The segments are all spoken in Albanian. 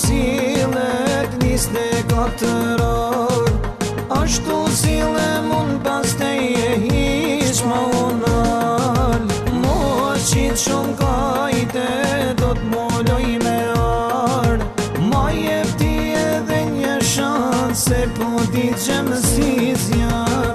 sillet 24 orë, ashtu sille mund pas teje hiq ma unal. Mua qitë shumë kajte do t'moloj me ardh, ma jep ti edhe një shansë se po di gjemë si zjarë.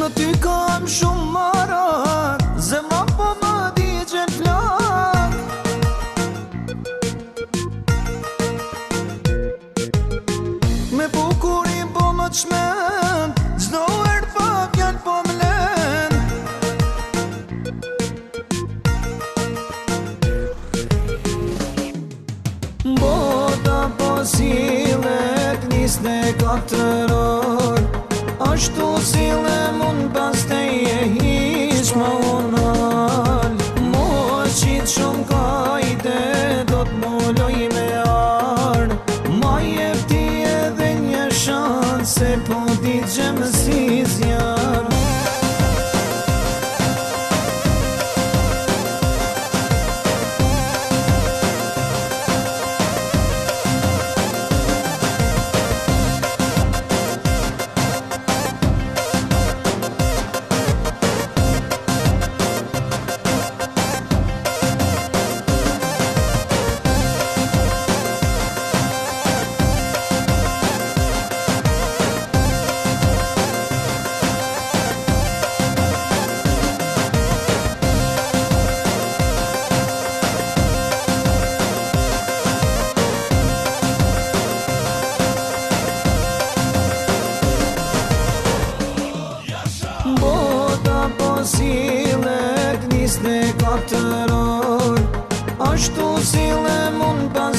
Në ty kam shumë marat, zemra po më digjen flak. Me bukurin po më t'shmend, gjdo herë pa fjall po m'len. Bota po sillet 24 orë, ashtu sille mund pas teje hiq ma unal. Mua qitë shumë kajte do t'moloj me ardh, ma jep ti edhe një shansë se po di gjemë si zjarë. Bota po sillet 24 orë, ashtu sille mund pas